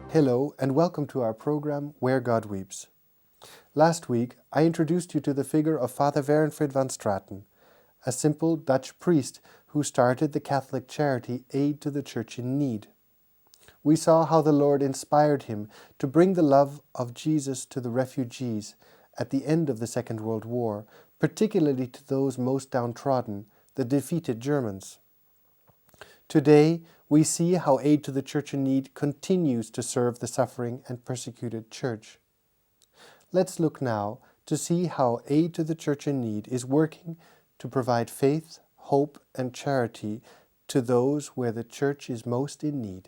Hello and welcome to our program Where God Weeps. Last week I introduced you to the figure of Fr Werenfried van Straten, a simple Dutch priest who started the Catholic charity Aid to the Church in Need. We saw how the Lord inspired him to bring the love of Jesus to the refugees at the end of the Second World War, particularly to those most downtrodden, the defeated Germans. Today, we see how Aid to the Church in Need continues to serve the suffering and persecuted Church. Let's look now to see how Aid to the Church in Need is working to provide faith, hope, and charity to those where the Church is most in need.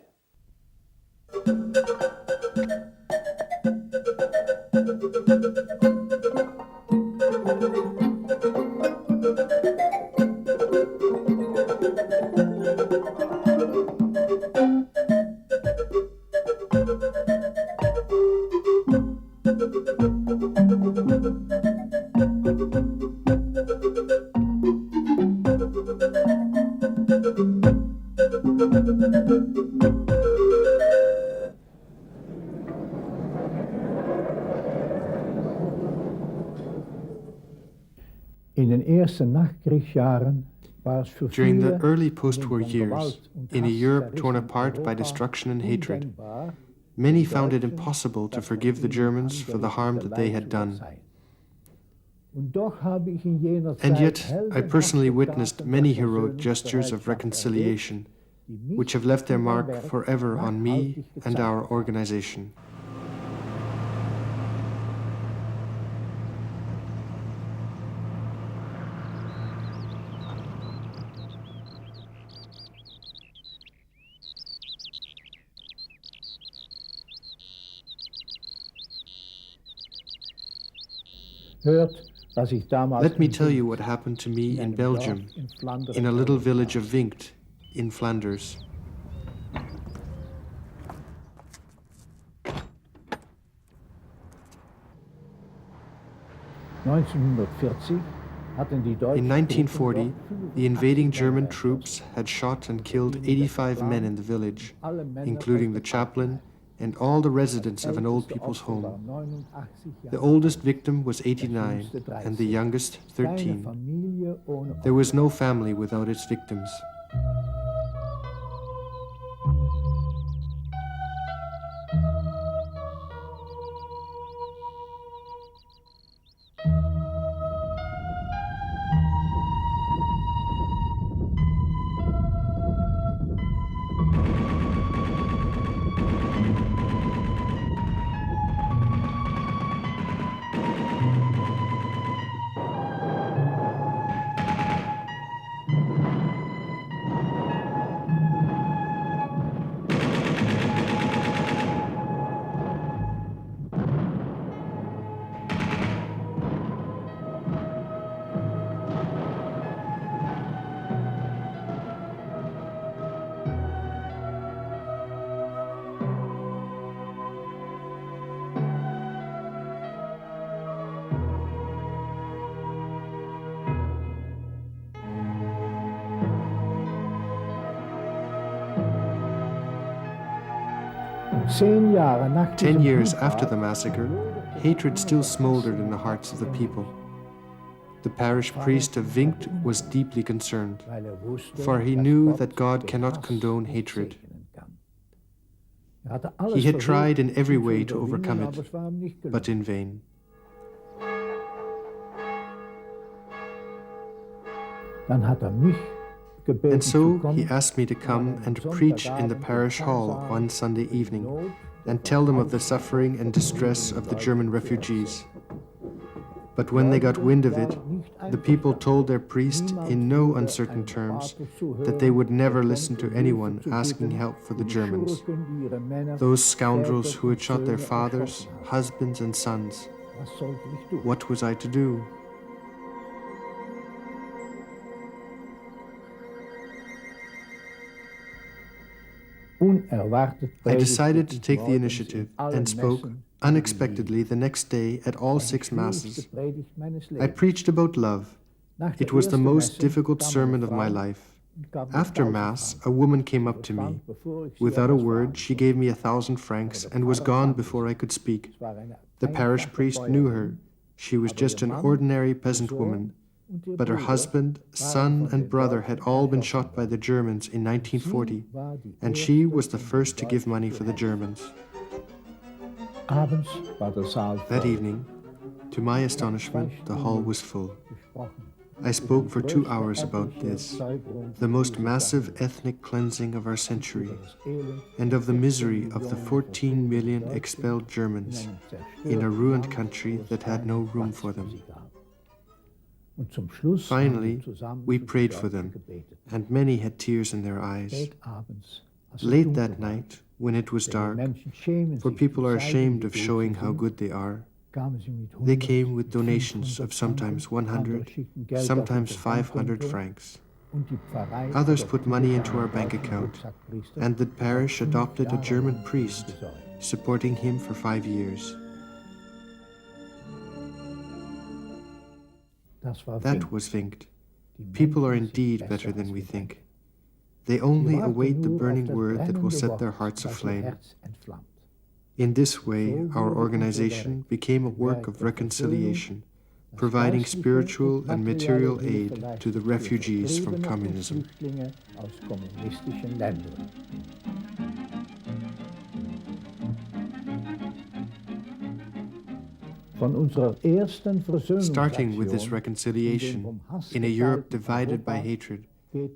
During the early post-war years, in a Europe torn apart by destruction and hatred, many found it impossible to forgive the Germans for the harm that they had done. And yet, I personally witnessed many heroic gestures of reconciliation, which have left their mark forever on me and our organization. Let me tell you what happened to me in Belgium, in a little village of Winkt, in Flanders. In 1940, the invading German troops had shot and killed 85 men in the village, including the chaplain and all the residents of an old people's home. The oldest victim was 89 and the youngest 13. There was no family without its victims. Ten years after the massacre, hatred still smoldered in the hearts of the people. The parish priest of Winkt was deeply concerned, for he knew that God cannot condone hatred. He had tried in every way to overcome it, but in vain. And so he asked me to come and preach in the parish hall one Sunday evening and tell them of the suffering and distress of the German refugees. But when they got wind of it, the people told their priest in no uncertain terms that they would never listen to anyone asking help for the Germans, those scoundrels who had shot their fathers, husbands, and sons. What was I to do? I decided to take the initiative and spoke unexpectedly the next day at all 6 masses. I preached about love. It was the most difficult sermon of my life. After Mass, a woman came up to me. Without a word, she gave me 1,000 francs and was gone before I could speak. The parish priest knew her. She was just an ordinary peasant woman, but her husband, son, and brother had all been shot by the Germans in 1940, and she was the first to give money for the Germans. That evening, to my astonishment, the hall was full. I spoke for 2 hours about this, the most massive ethnic cleansing of our century, and of the misery of the 14 million expelled Germans in a ruined country that had no room for them. Finally, we prayed for them, and many had tears in their eyes. Late that night, when it was dark, for people are ashamed of showing how good they are, they came with donations of sometimes 100, sometimes 500 francs. Others put money into our bank account, and the parish adopted a German priest, supporting him for 5 years. That was Vinkt. People are indeed better than we think. They only await the burning word that will set their hearts aflame. In this way, our organization became a work of reconciliation, providing spiritual and material aid to the refugees from communism. Starting with this reconciliation, in a Europe divided by hatred,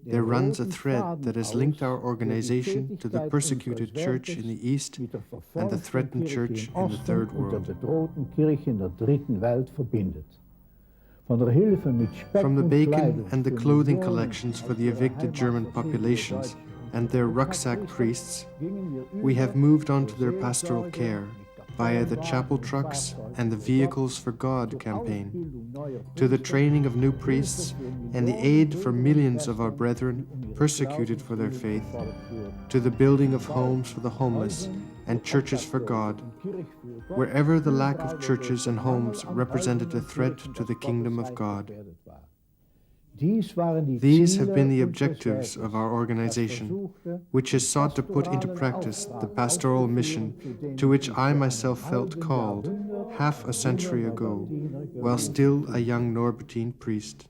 there runs a thread that has linked our organization to the persecuted church in the East and the threatened church in the Third World. From the bacon and the clothing collections for the evicted German populations and their rucksack priests, we have moved on to their pastoral care via the chapel trucks and the Vehicles for God campaign, to the training of new priests and the aid for millions of our brethren persecuted for their faith, to the building of homes for the homeless and churches for God, wherever the lack of churches and homes represented a threat to the kingdom of God. These have been the objectives of our organization, which has sought to put into practice the pastoral mission to which I myself felt called half a century ago, while still a young Norbertine priest.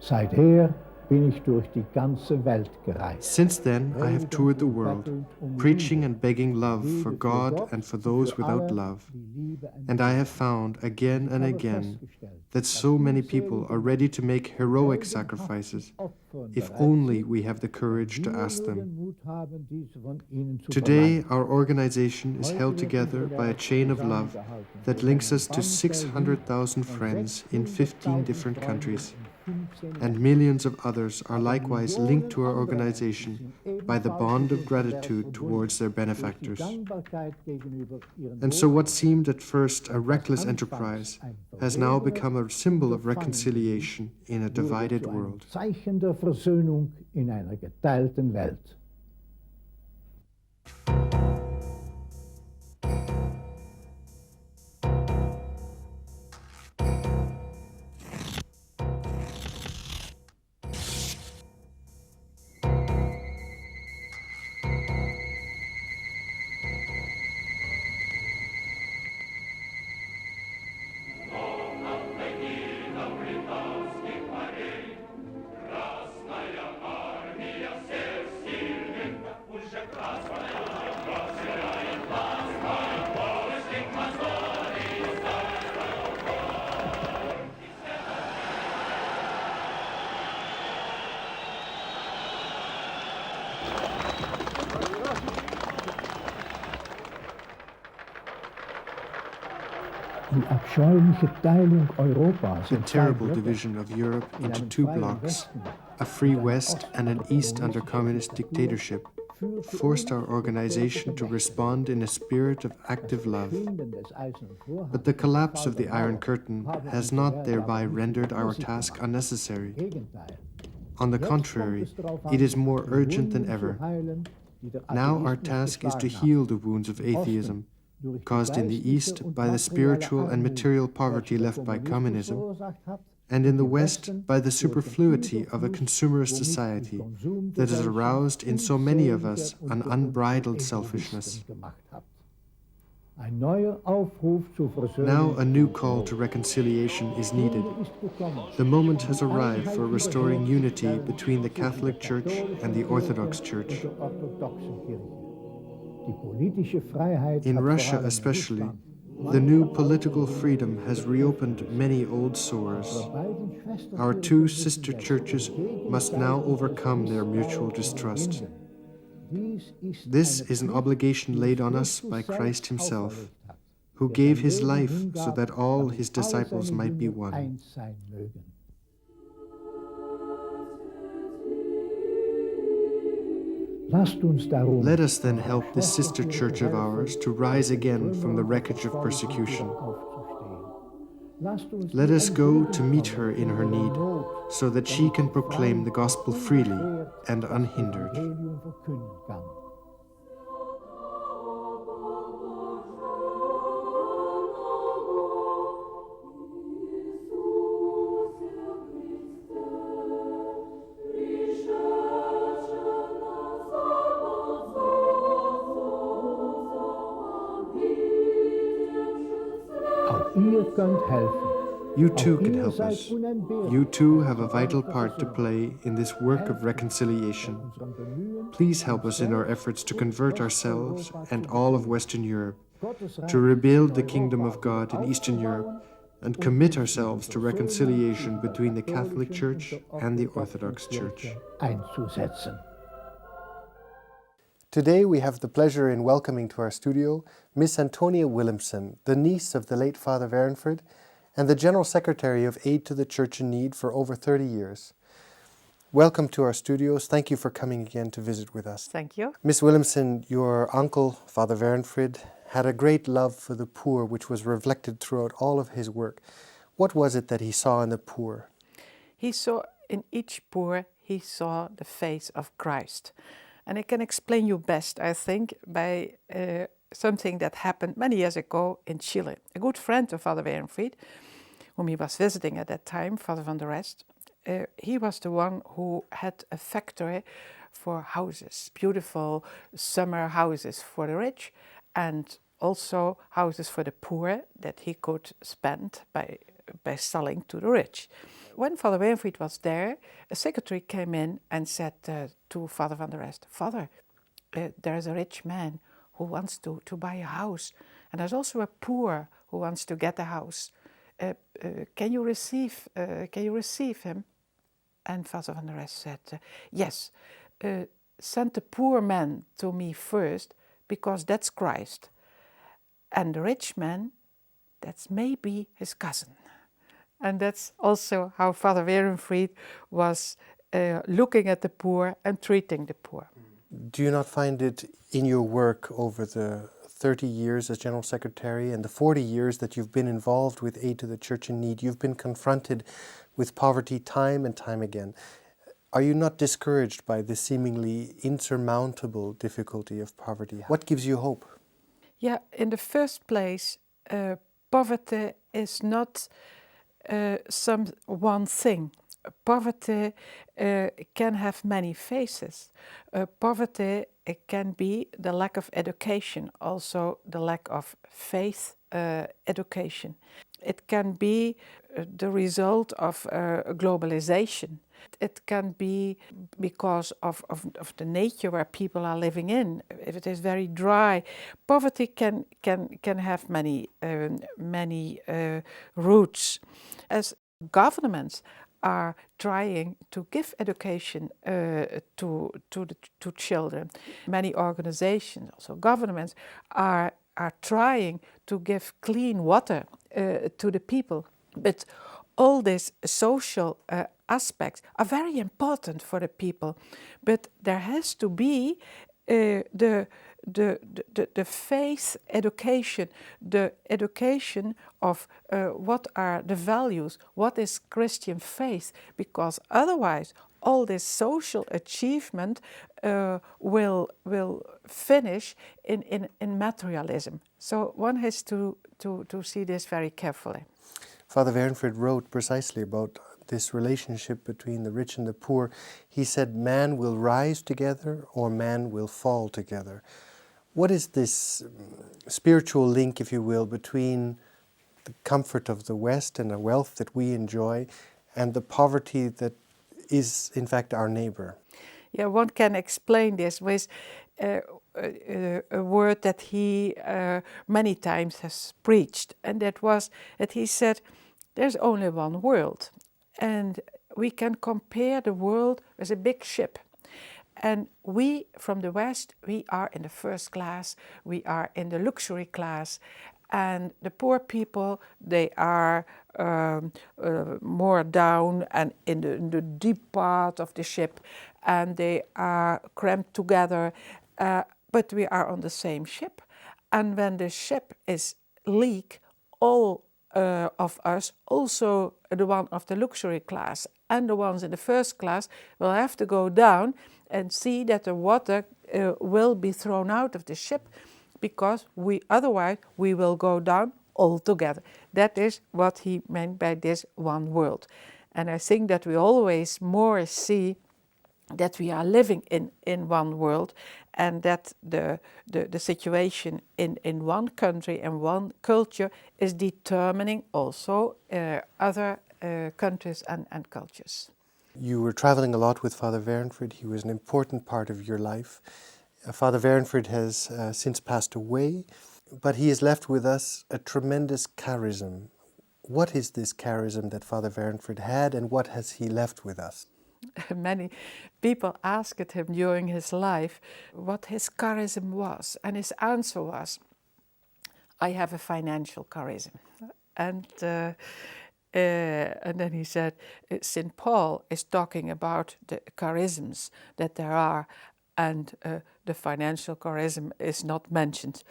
Seither bin ich durch die ganze Welt gereist. Since then, I have toured the world, preaching and begging love for God and for those without love. And I have found again and again that so many people are ready to make heroic sacrifices, if only we have the courage to ask them. Today, our organization is held together by a chain of love that links us to 600,000 friends in 15 different countries. And millions of others are likewise linked to our organization by the bond of gratitude towards their benefactors. And so what seemed at first a reckless enterprise has now become a symbol of reconciliation in a divided world. Zeichen der Versöhnung in einer geteilten Welt. The terrible division of Europe into two blocks, a free West and an East under communist dictatorship, forced our organization to respond in a spirit of active love. But the collapse of the Iron Curtain has not thereby rendered our task unnecessary. On the contrary, it is more urgent than ever. Now our task is to heal the wounds of atheism, caused in the East by the spiritual and material poverty left by communism, and in the West by the superfluity of a consumerist society that has aroused in so many of us an unbridled selfishness. Now a new call to reconciliation is needed. The moment has arrived for restoring unity between the Catholic Church and the Orthodox Church. In Russia especially, the new political freedom has reopened many old sores. Our two sister churches must now overcome their mutual distrust. This is an obligation laid on us by Christ himself, who gave his life so that all his disciples might be one. Let us then help this sister church of ours to rise again from the wreckage of persecution. Let us go to meet her in her need, so that she can proclaim the gospel freely and unhindered. You too can help us. You too have a vital part to play in this work of reconciliation. Please help us in our efforts to convert ourselves and all of Western Europe, to rebuild the kingdom of God in Eastern Europe, and commit ourselves to reconciliation between the Catholic Church and the Orthodox Church. Today we have the pleasure in welcoming to our studio Miss Antonia Willemsen, the niece of the late Father Werenfried and the General Secretary of Aid to the Church in Need for over 30 years. Welcome to our studios. Thank you for coming again to visit with us. Thank you. Miss Willemsen, your uncle, Father Werenfried, had a great love for the poor, which was reflected throughout all of his work. What was it that he saw in the poor? He saw in each poor, he saw the face of Christ. And I can explain you best, I think, by something that happened many years ago in Chile. A good friend of Father Werenfried, whom he was visiting at that time, Father van der Rest, he was the one who had a factory for houses, beautiful summer houses for the rich, and also houses for the poor that he could spend by selling to the rich. When Father Werenfried was there, a secretary came in and said to Father van der Rest, "Father, there is a rich man who wants to buy a house, and there's also a poor who wants to get a house. Can you receive him?" And Father van der Rest said, "Yes, send the poor man to me first, because that's Christ. And the rich man, that's maybe his cousin." And that's also how Father Werenfried was looking at the poor and treating the poor. Do you not find it in your work over the 30 years as General Secretary and the 40 years that you've been involved with Aid to the Church in Need, you've been confronted with poverty time and time again. Are you not discouraged by the seemingly insurmountable difficulty of poverty? What gives you hope? Yeah, in the first place, poverty is not some one thing. Poverty can have many faces. Poverty can be the lack of education, also the lack of faith education. It can be the result of globalization. It can be because of the nature where people are living in. If it is very dry, poverty can have many roots. As governments are trying to give education to children, many organizations, also governments, are trying to give clean water to the people. But all these social aspects are very important for the people. But there has to be the faith education, the education of what are the values, what is Christian faith, because otherwise all this social achievement will finish in materialism. So one has to see this very carefully. Father Werenfried wrote precisely about this relationship between the rich and the poor. He said, man will rise together or man will fall together. What is this spiritual link, if you will, between the comfort of the West and the wealth that we enjoy and the poverty that is, in fact, our neighbor? Yeah, one can explain this with a word that he many times has preached, and that was that he said, there's only one world, and we can compare the world with a big ship. And we, from the West, we are in the first class, we are in the luxury class, and the poor people, they are more down and in the deep part of the ship, and they are cramped together, but we are on the same ship. And when the ship is leak, all of us, also the one of the luxury class and the ones in the first class, will have to go down and see that the water will be thrown out of the ship, because otherwise we will go down all together. That is what he meant by this one world. And I think that we always more see that we are living in one world, and that the situation in one country and one culture is determining also other countries and cultures. You were traveling a lot with Father Werenfried. He was an important part of your life. Father Werenfried has since passed away, but he has left with us a tremendous charism. What is this charism that Father Werenfried had, and what has he left with us? Many people asked him during his life what his charism was, and his answer was, I have a financial charism. And then he said, St. Paul is talking about the charisms that there are, and the financial charism is not mentioned.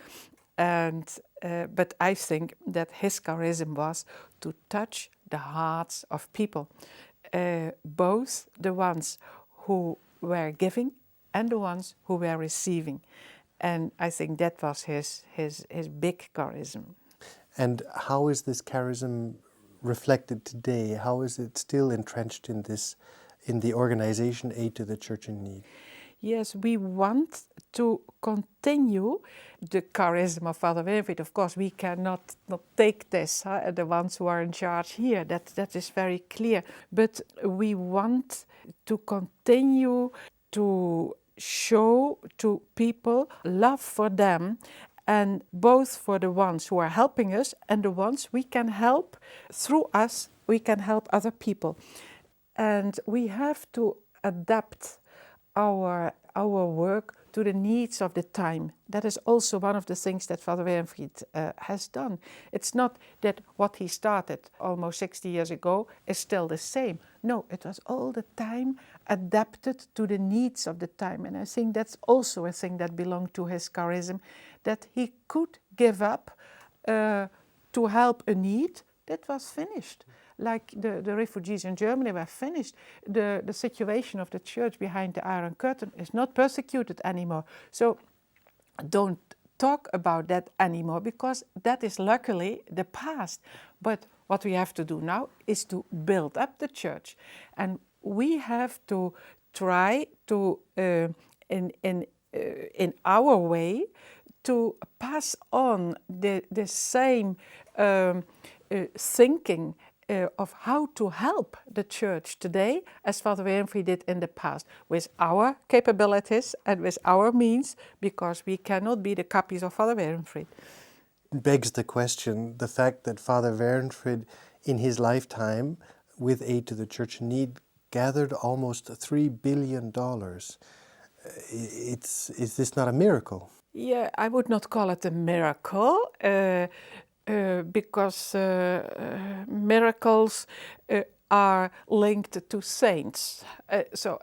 And but I think that his charism was to touch the hearts of people, both the ones who were giving and the ones who were receiving. And I think that was his big charism. And how is this charism reflected today? How is it still entrenched in the organization Aid to the Church in Need? Yes, we want to continue the charism of Father Werenfried. Of course, we cannot not take this, the ones who are in charge here, that is very clear. But we want to continue to show to people love for them, and both for the ones who are helping us and the ones we can help. Through us, we can help other people. And we have to adapt our work to the needs of the time. That is also one of the things that Father Werenfried has done. It's not that what he started almost 60 years ago is still the same. No, it was all the time adapted to the needs of the time. And I think that's also a thing that belonged to his charism, that he could give up to help a need that was finished. Like the refugees in Germany were finished. The situation of the church behind the Iron Curtain is not persecuted anymore. So don't talk about that anymore, because that is luckily the past. But what we have to do now is to build up the church. And we have to try to, in our way, to pass on the same thinking of how to help the church today as Father Werenfried did in the past, with our capabilities and with our means, because we cannot be the copies of Father Werenfried. Begs the question, the fact that Father Werenfried in his lifetime with Aid to the Church in Need gathered almost $3 billion. Is this not a miracle? Yeah, I would not call it a miracle. Because miracles are linked to saints.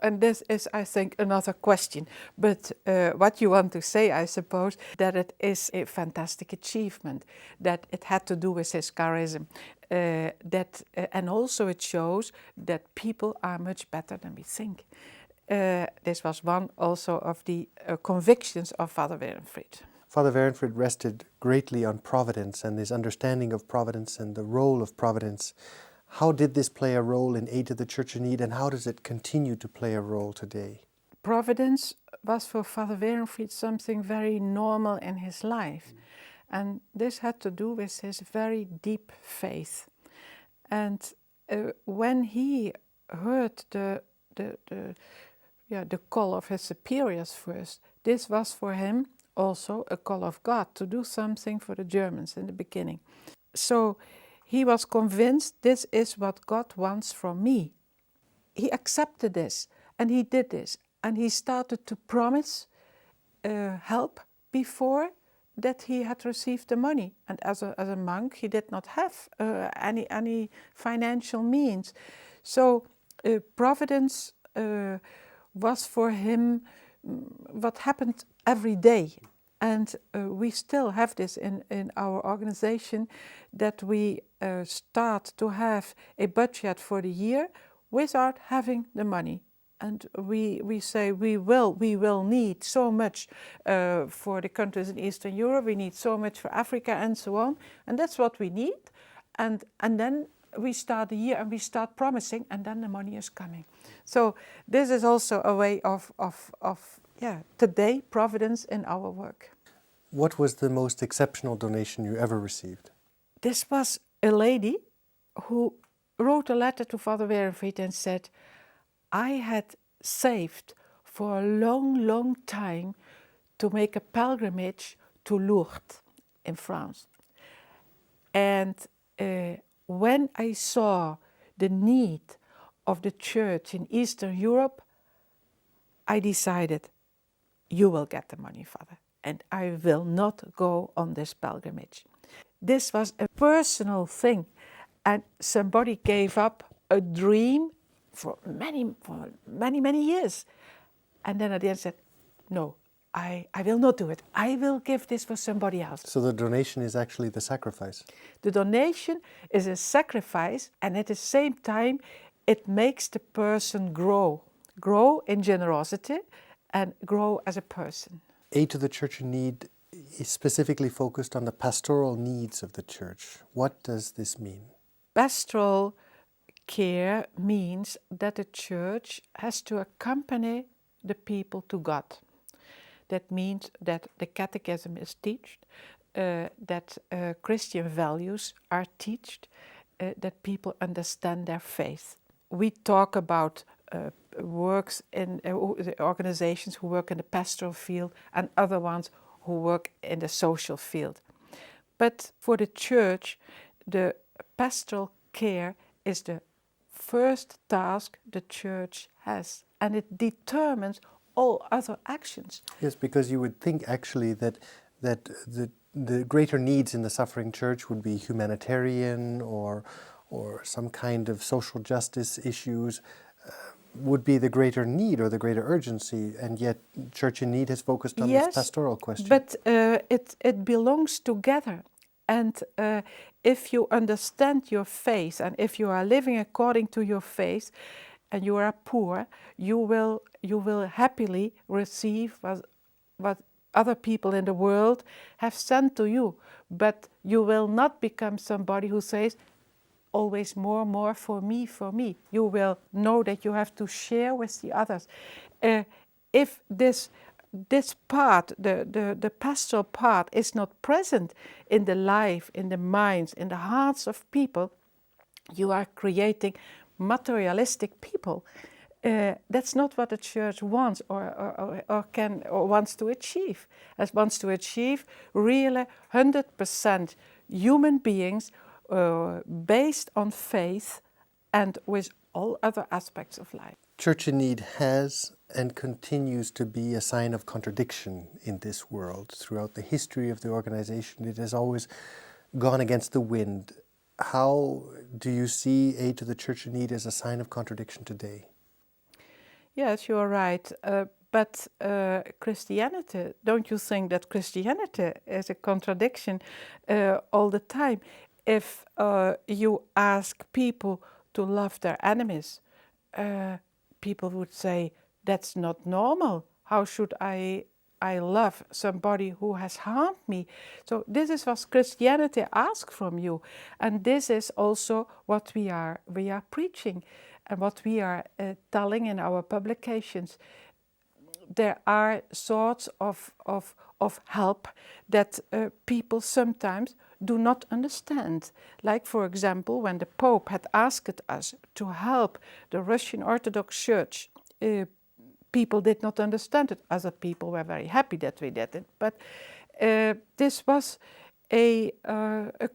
And this is, I think, another question. But what you want to say, I suppose, that it is a fantastic achievement, that it had to do with his charism, and also it shows that people are much better than we think. This was one also of the convictions of Fr Werenfried. Father Werenfried rested greatly on providence and his understanding of providence and the role of providence. How did this play a role in Aid to the Church in Need, and how does it continue to play a role today? Providence was for Fr Werenfried something very normal in his life. And this had to do with his very deep faith. And when he heard the call of his superiors first, this was for him also a call of God to do something for the Germans in the beginning. So he was convinced this is what God wants from me. He accepted this and he did this, and he started to promise help before that he had received the money. And as a monk he did not have any financial means. So providence was for him what happened every day. And we still have this in our organization, that we start to have a budget for the year without having the money. And we say we will need so much for the countries in Eastern Europe, we need so much for Africa and so on. And that's what we need. And then we start the year and we start promising, and then the money is coming. So this is also a way of today, providence in our work. What was the most exceptional donation you ever received? This was a lady who wrote a letter to Fr Werenfried and said, I had saved for a long, long time to make a pilgrimage to Lourdes in France. And when I saw the need of the church in Eastern Europe, I decided, you will get the money, Father, and I will not go on this pilgrimage. This was a personal thing, and somebody gave up a dream for many years. And then at the end said, no, I will not do it. I will give this for somebody else. So the donation is actually the sacrifice? The donation is a sacrifice, and at the same time it makes the person grow in generosity and grow as a person. Aid to the Church in Need is specifically focused on the pastoral needs of the church. What does this mean? Pastoral care means that the church has to accompany the people to God. That means that the catechism is taught, that Christian values are taught, that people understand their faith. We talk about works in the organizations who work in the pastoral field and other ones who work in the social field. But for the church, the pastoral care is the first task the church has, and it determines all other actions. Yes, because you would think actually that the greater needs in the suffering church would be humanitarian or some kind of social justice issues would be the greater need or the greater urgency, and yet Church in Need has focused on this pastoral question. But it belongs together. And if you understand your faith, and if you are living according to your faith, and you are poor, you will happily receive what other people in the world have sent to you. But you will not become somebody who says, always more for me. You will know that you have to share with the others. If this part, the pastoral part, is not present in the life, in the minds, in the hearts of people, you are creating materialistic people. That's not what the church wants or wants to achieve. It wants to achieve really 100% human beings based on faith and with all other aspects of life. Church in Need has and continues to be a sign of contradiction in this world. Throughout the history of the organization, it has always gone against the wind. How do you see aid to the Church in need as a sign of contradiction today? Yes, you are right. But Christianity, don't you think that Christianity is a contradiction all the time? If you ask people to love their enemies, people would say, that's not normal. How should I love somebody who has harmed me? So this is what Christianity asks from you. And this is also what we are preaching and what we are telling in our publications. There are sorts of help that people sometimes do not understand. Like, for example, when the Pope had asked us to help the Russian Orthodox Church, people did not understand it. Other people were very happy that we did it. But this was a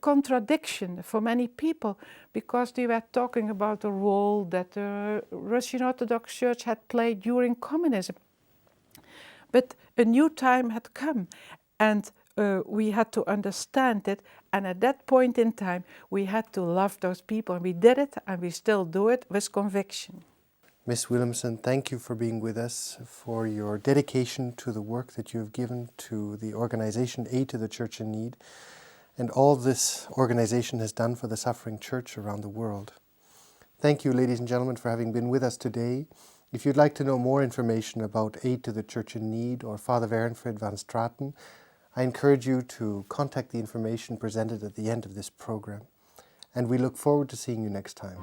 contradiction for many people, because they were talking about the role that the Russian Orthodox Church had played during communism. But a new time had come, and we had to understand it, and at that point in time we had to love those people, and we did it, and we still do it with conviction. Miss Willemsen, thank you for being with us, for your dedication to the work that you have given to the organization Aid to the Church in Need, and all this organization has done for the suffering church around the world. Thank you, ladies and gentlemen, for having been with us today. If you'd like to know more information about Aid to the Church in Need or Fr Werenfried van Straten, I encourage you to contact the information presented at the end of this program. And we look forward to seeing you next time.